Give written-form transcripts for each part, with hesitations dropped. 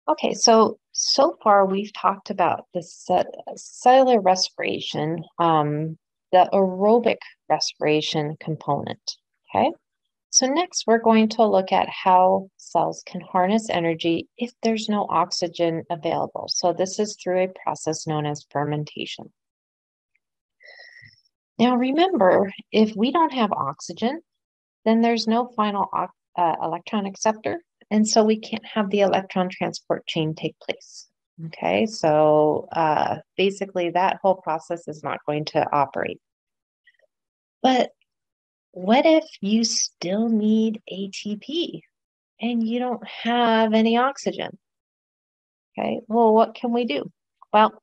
Okay, so far we've talked about the cellular respiration, the aerobic respiration component. Okay, so next we're going to look at how cells can harness energy if there's no oxygen available. So this is through a process known as fermentation. Now remember, if we don't have oxygen, then there's no final electron acceptor. And so we can't have the electron transport chain take place. Okay, so basically that whole process is not going to operate. But what if you still need ATP and you don't have any oxygen? Okay, well, what can we do? Well,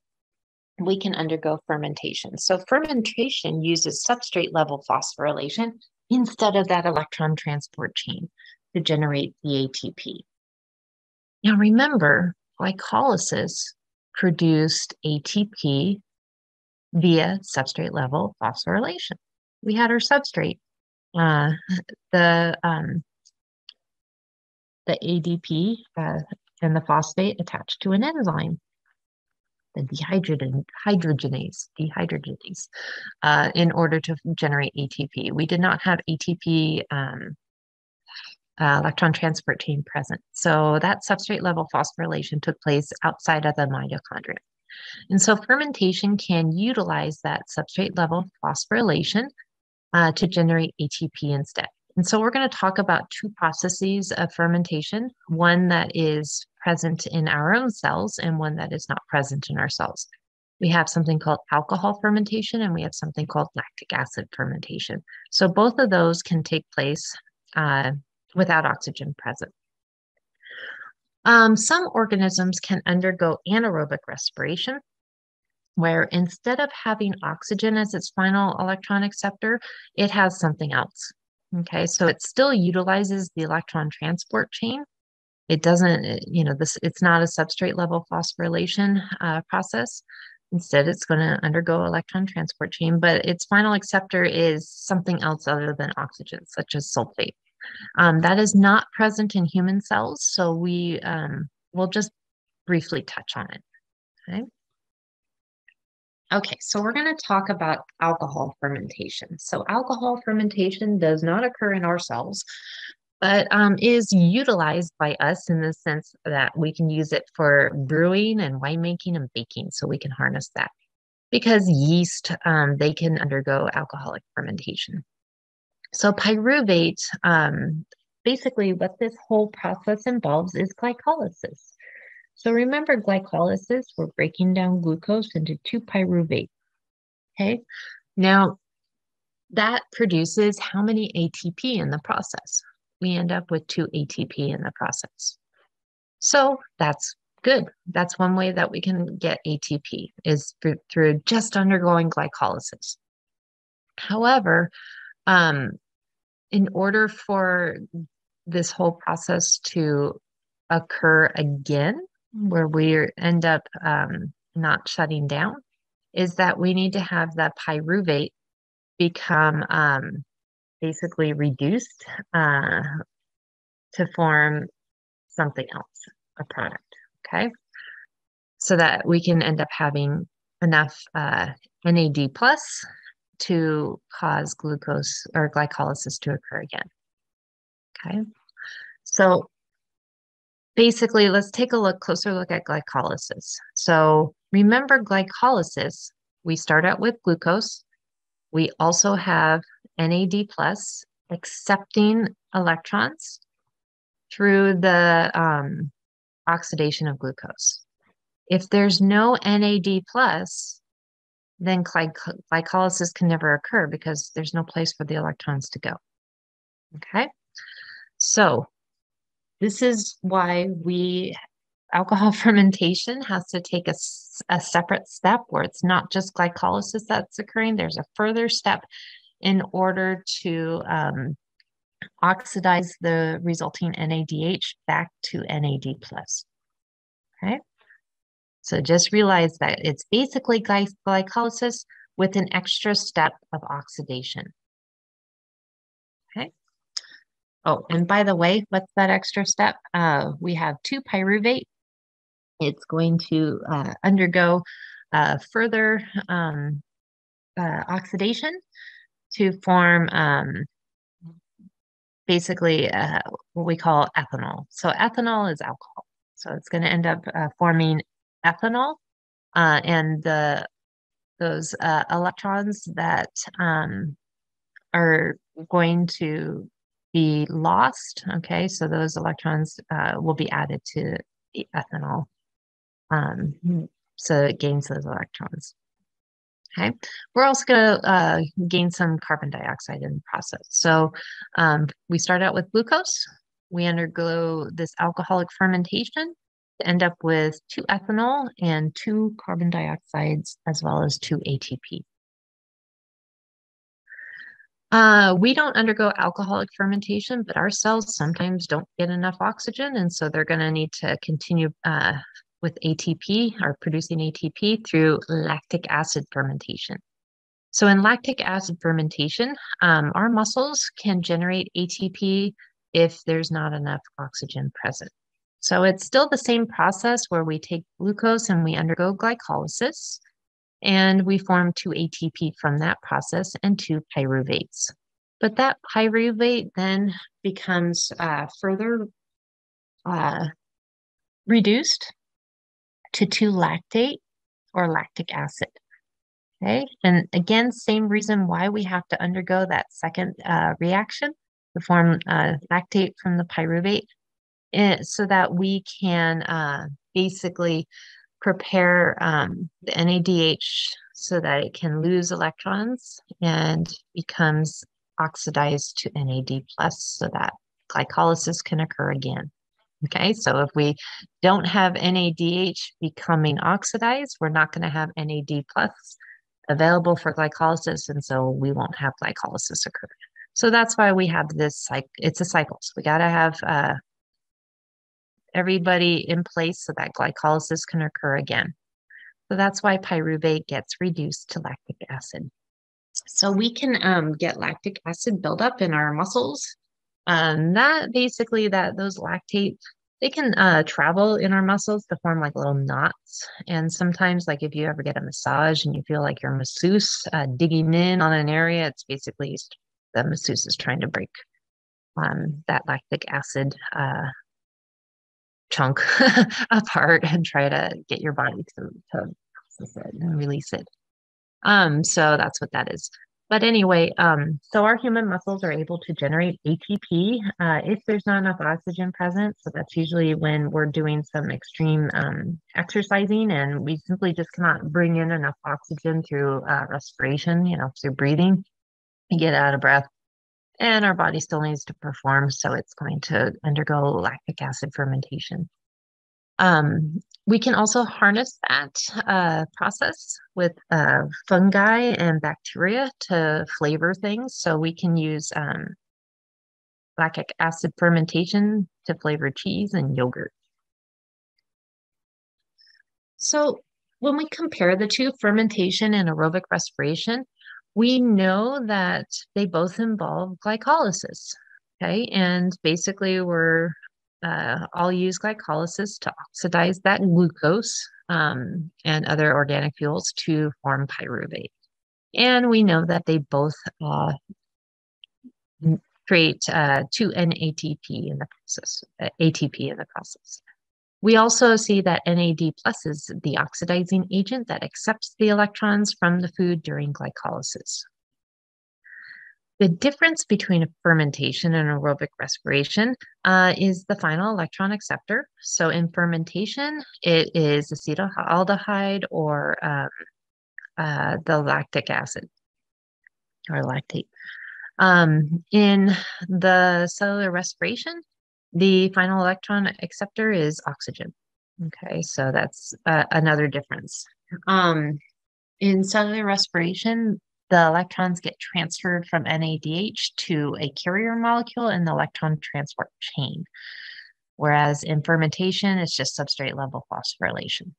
we can undergo fermentation. So fermentation uses substrate level phosphorylation instead of that electron transport chain to generate the ATP. Now remember, glycolysis produced ATP via substrate level phosphorylation. We had our substrate, uh, the um, the ADP and the phosphate attached to an enzyme, the dehydrogenase, in order to generate ATP. We did not have ATP electron transport chain present. So that substrate level phosphorylation took place outside of the mitochondria. And so fermentation can utilize that substrate level phosphorylation to generate ATP instead. And so we're going to talk about two processes of fermentation, one that is present in our own cells and one that is not present in our cells. We have something called alcohol fermentation and we have something called lactic acid fermentation. So both of those can take place without oxygen present. Some organisms can undergo anaerobic respiration, where instead of having oxygen as its final electron acceptor, it has something else. Okay, so it still utilizes the electron transport chain. It doesn't, it's not a substrate level phosphorylation process. Instead, it's going to undergo electron transport chain, but its final acceptor is something else other than oxygen, such as sulfate. That is not present in human cells, so we'll just briefly touch on it. Okay. Okay, so we're going to talk about alcohol fermentation. So alcohol fermentation does not occur in our cells, but is utilized by us in the sense that we can use it for brewing and winemaking and baking, so we can harness that. Because yeast, they can undergo alcoholic fermentation. So pyruvate, basically what this whole process involves is glycolysis. So remember glycolysis, we're breaking down glucose into 2-pyruvate. Okay, now that produces how many ATP in the process? We end up with 2 ATP in the process. So that's good. That's one way that we can get ATP is through just undergoing glycolysis. However, in order for this whole process to occur again, where we end up not shutting down, is that we need to have the pyruvate become basically reduced to form something else, a product, okay? So that we can end up having enough NAD plus to cause glucose or glycolysis to occur again, okay? So basically, let's take a closer look at glycolysis. So remember glycolysis, we start out with glucose. We also have NAD plus accepting electrons through the oxidation of glucose. If there's no NAD plus, then glycolysis can never occur because there's no place for the electrons to go. Okay, so this is why alcohol fermentation has to take a separate step where it's not just glycolysis that's occurring. There's a further step in order to oxidize the resulting NADH back to NAD plus. Okay. So just realize that it's basically glycolysis with an extra step of oxidation. Okay. Oh, and by the way, what's that extra step? We have 2-pyruvate It's going to undergo further oxidation to form basically what we call ethanol. So ethanol is alcohol. So it's going to end up forming ethanol, and those electrons that are going to be lost. Okay, so those electrons will be added to the ethanol, so it gains those electrons. Okay, we're also going to gain some carbon dioxide in the process. So we start out with glucose. We undergo this alcoholic fermentation to end up with 2 ethanol and 2 carbon dioxides, as well as 2 ATP. We don't undergo alcoholic fermentation, but our cells sometimes don't get enough oxygen, and so they're going to need to continue with ATP or producing ATP through lactic acid fermentation. So in lactic acid fermentation, our muscles can generate ATP if there's not enough oxygen present. So it's still the same process where we take glucose and we undergo glycolysis, and we form 2 ATP from that process and 2 pyruvates. But that pyruvate then becomes further reduced to 2-lactate or lactic acid. Okay, and again, same reason why we have to undergo that second reaction to form lactate from the pyruvate, so that we can basically prepare the NADH so that it can lose electrons and becomes oxidized to NAD plus, so that glycolysis can occur again. Okay, so if we don't have NADH becoming oxidized, we're not going to have NAD plus available for glycolysis, and so we won't have glycolysis occur. So that's why we have this cycle. It's a cycle. So we got to have everybody in place so that glycolysis can occur again. So that's why pyruvate gets reduced to lactic acid. So we can get lactic acid buildup in our muscles. That basically those lactate, they can travel in our muscles to form like little knots. And sometimes, like if you ever get a massage and you feel like your masseuse digging in on an area, it's basically the masseuse is trying to break that lactic acid chunk apart and try to get your body to process it and release it. So that's what that is. But anyway, so our human muscles are able to generate ATP if there's not enough oxygen present. So that's usually when we're doing some extreme exercising and we simply just cannot bring in enough oxygen through respiration, through breathing. We get out of breath and our body still needs to perform. So it's going to undergo lactic acid fermentation. We can also harness that process with fungi and bacteria to flavor things. So we can use lactic acid fermentation to flavor cheese and yogurt. So when we compare the two, fermentation and aerobic respiration, we know that they both involve glycolysis. Okay, and basically I'll use glycolysis to oxidize that glucose and other organic fuels to form pyruvate. And we know that they both create 2-NATP in the process, ATP in the process. We also see that NAD plus is the oxidizing agent that accepts the electrons from the food during glycolysis. The difference between a fermentation and aerobic respiration is the final electron acceptor. So in fermentation, it is acetaldehyde or the lactic acid or lactate. In the cellular respiration, the final electron acceptor is oxygen. Okay, so that's another difference. In cellular respiration, the electrons get transferred from NADH to a carrier molecule in the electron transport chain. Whereas in fermentation, it's just substrate level phosphorylation.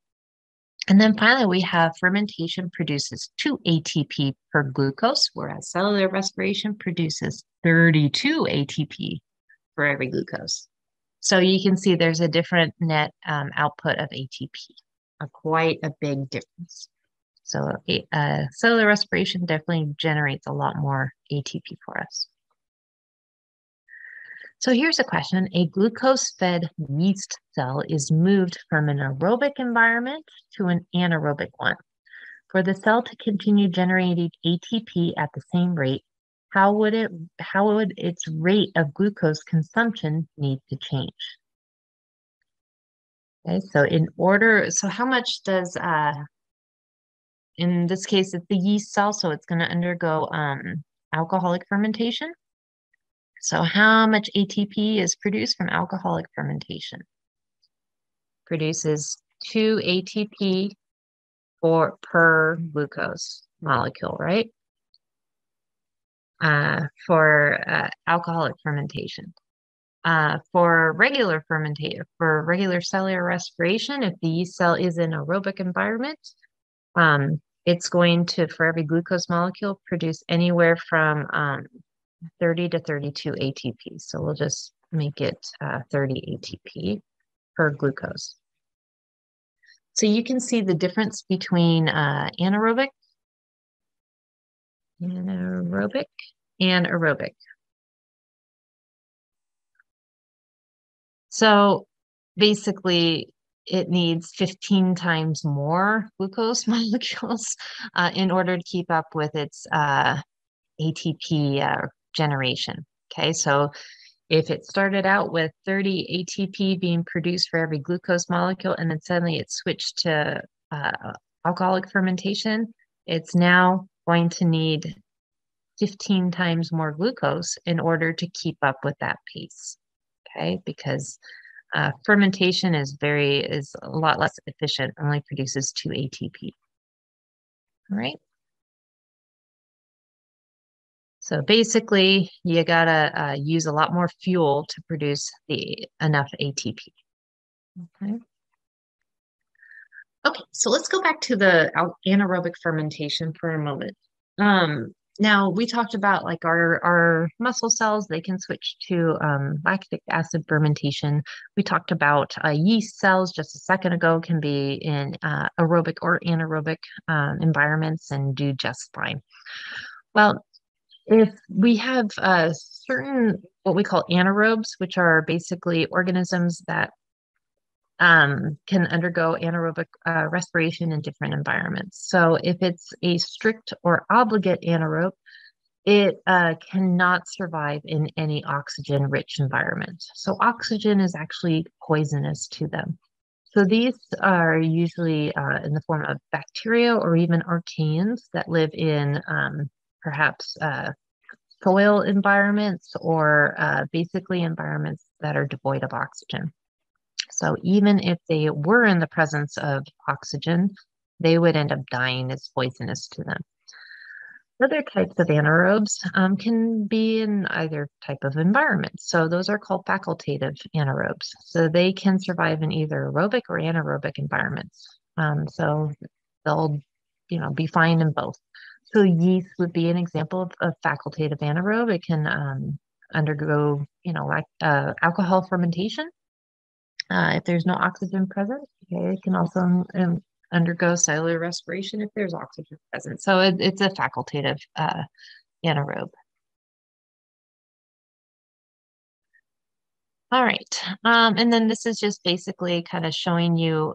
And then finally, we have fermentation produces 2 ATP per glucose, whereas cellular respiration produces 32 ATP for every glucose. So you can see there's a different net output of ATP, quite a big difference. So cellular respiration definitely generates a lot more ATP for us. So here's a question. A glucose-fed yeast cell is moved from an aerobic environment to an anaerobic one. For the cell to continue generating ATP at the same rate, how would its rate of glucose consumption need to change? Okay, so how much does in this case it's the yeast cell, so it's going to undergo alcoholic fermentation. So how much ATP is produced from alcoholic fermentation? Produces 2 ATP per glucose molecule, right? For alcoholic fermentation. For regular cellular respiration, if the yeast cell is in aerobic environment, it's going to, for every glucose molecule, produce anywhere from 30 to 32 ATP. So we'll just make it 30 ATP per glucose. So you can see the difference between anaerobic and aerobic. So basically, it needs 15 times more glucose molecules in order to keep up with its ATP generation. Okay, so if it started out with 30 ATP being produced for every glucose molecule, and then suddenly it switched to alcoholic fermentation, it's now going to need 15 times more glucose in order to keep up with that pace. Okay, because fermentation is a lot less efficient, only produces 2 ATP. All right. So basically, you gotta use a lot more fuel to produce enough ATP. Okay. Okay, so let's go back to the anaerobic fermentation for a moment. Now we talked about like our muscle cells, they can switch to lactic acid fermentation. We talked about yeast cells just a second ago can be in aerobic or anaerobic environments and do just fine. Well, if we have certain what we call anaerobes, which are basically organisms that can undergo anaerobic respiration in different environments. So if it's a strict or obligate anaerobe, it cannot survive in any oxygen-rich environment. So oxygen is actually poisonous to them. So these are usually in the form of bacteria or even archaeans that live in perhaps soil environments or basically environments that are devoid of oxygen. So even if they were in the presence of oxygen, they would end up dying. It's poisonous to them. Other types of anaerobes can be in either type of environment. So those are called facultative anaerobes. So they can survive in either aerobic or anaerobic environments. So they'll, be fine in both. So yeast would be an example of facultative anaerobe. It can undergo, like alcohol fermentation. If there's no oxygen present, okay, it can also undergo cellular respiration if there's oxygen present. So it's a facultative anaerobe. All right. And then this is just basically kind of showing you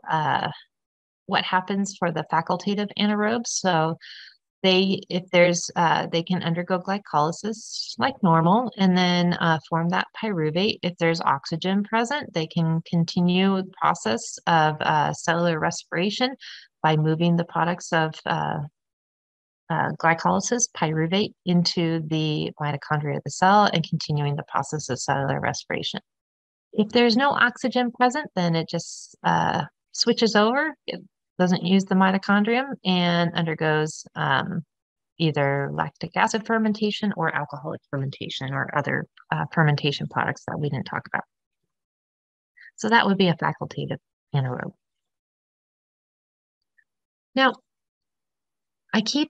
what happens for the facultative anaerobes. So they can undergo glycolysis like normal and then form that pyruvate. If there's oxygen present, they can continue the process of cellular respiration by moving the products of glycolysis, pyruvate, into the mitochondria of the cell and continuing the process of cellular respiration. If there's no oxygen present, then it just switches over. It doesn't use the mitochondrium and undergoes either lactic acid fermentation or alcoholic fermentation or other fermentation products that we didn't talk about. So that would be a facultative anaerobe. Now, I keep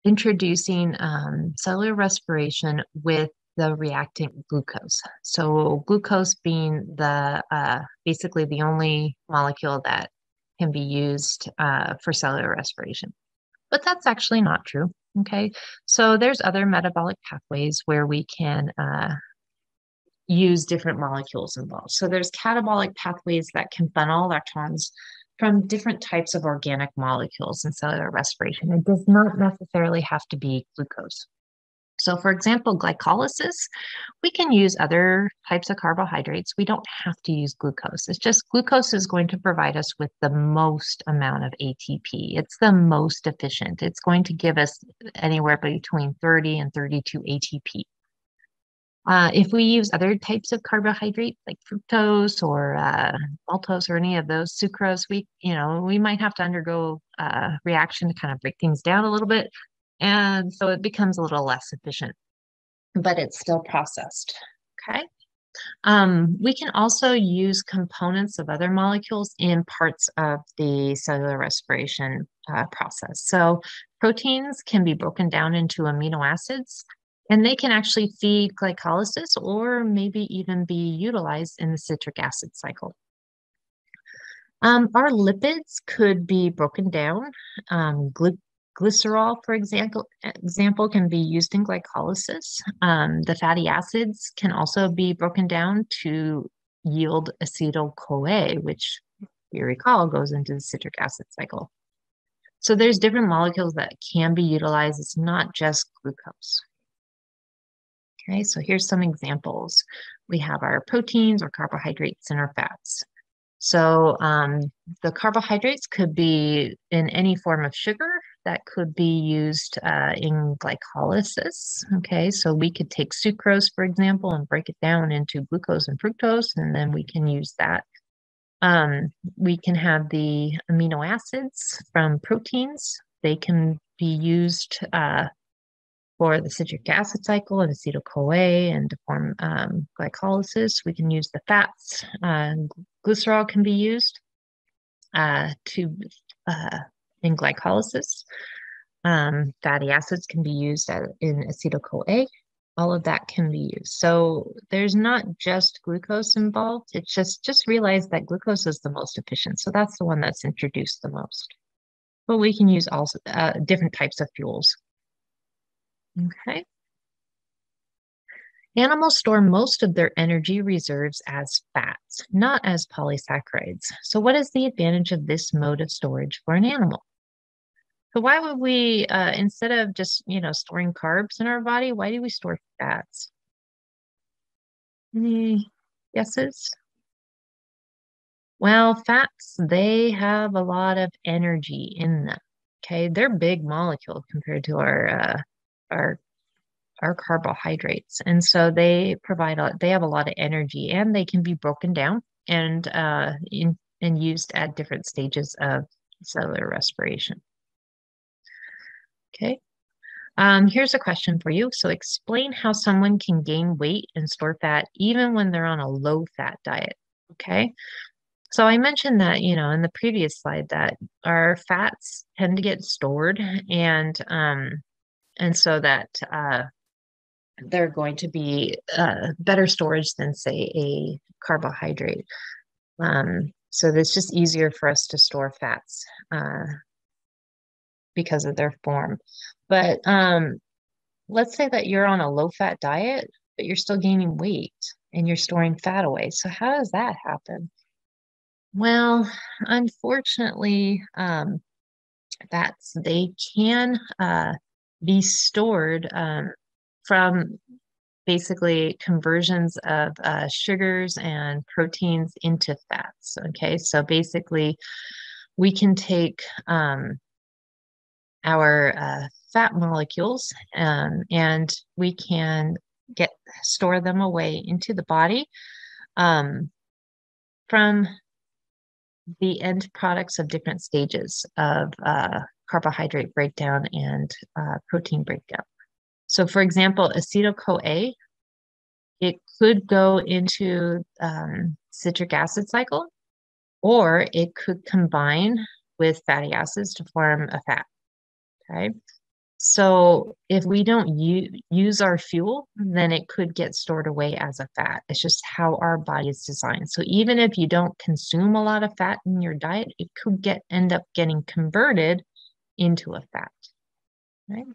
introducing cellular respiration with the reactant glucose. So glucose being the basically the only molecule that can be used for cellular respiration. But that's actually not true. Okay, so there's other metabolic pathways where we can use different molecules involved. So there's catabolic pathways that can funnel electrons from different types of organic molecules in cellular respiration. It does not necessarily have to be glucose. So for example, glycolysis, we can use other types of carbohydrates. We don't have to use glucose. It's just glucose is going to provide us with the most amount of ATP. It's the most efficient. It's going to give us anywhere between 30 and 32 ATP. If we use other types of carbohydrate like fructose or maltose or any of those sucrose, we might have to undergo a reaction to kind of break things down a little bit. And so it becomes a little less efficient, but it's still processed. Okay. We can also use components of other molecules in parts of the cellular respiration process. So proteins can be broken down into amino acids, and they can actually feed glycolysis or maybe even be utilized in the citric acid cycle. Our lipids could be broken down. Glycerol, for example, can be used in glycolysis. The fatty acids can also be broken down to yield acetyl-CoA, which you recall goes into the citric acid cycle. So there's different molecules that can be utilized. It's not just glucose. Okay, so here's some examples. We have our proteins or carbohydrates and our fats. So the carbohydrates could be in any form of sugar that could be used in glycolysis. Okay, so we could take sucrose, for example, and break it down into glucose and fructose, and then we can use that. We can have the amino acids from proteins. They can be used for the citric acid cycle and acetyl-CoA and to form glycolysis. We can use the fats. Glycerol can be used in glycolysis. Fatty acids can be used in acetyl-CoA. All of that can be used. So there's not just glucose involved. It's just realize that glucose is the most efficient. So that's the one that's introduced the most. But we can use also different types of fuels. Okay. Animals store most of their energy reserves as fats, not as polysaccharides. So what is the advantage of this mode of storage for an animal? So why would we, instead of just, storing carbs in our body, why do we store fats? Any guesses? Well, fats, they have a lot of energy in them. Okay, they're big molecules compared to our carbohydrates, and so they have a lot of energy, and they can be broken down and used at different stages of cellular respiration. Okay, here's a question for you. So explain how someone can gain weight and store fat even when they're on a low-fat diet. Okay, so I mentioned that, in the previous slide that our fats tend to get stored, and so that they're going to be better storage than, say, a carbohydrate. So it's just easier for us to store fats because of their form. But let's say that you're on a low-fat diet, but you're still gaining weight and you're storing fat away. So how does that happen? Well, unfortunately, they can be stored from basically conversions of sugars and proteins into fats. Okay, so basically we can take our fat molecules and we can store them away into the body from the end products of different stages of carbohydrate breakdown and protein breakdown. So for example, acetyl-CoA, it could go into citric acid cycle, or it could combine with fatty acids to form a fat. Okay. So if we don't use our fuel, then it could get stored away as a fat. It's just how our body is designed. So even if you don't consume a lot of fat in your diet, it could end up getting converted into a fat, right?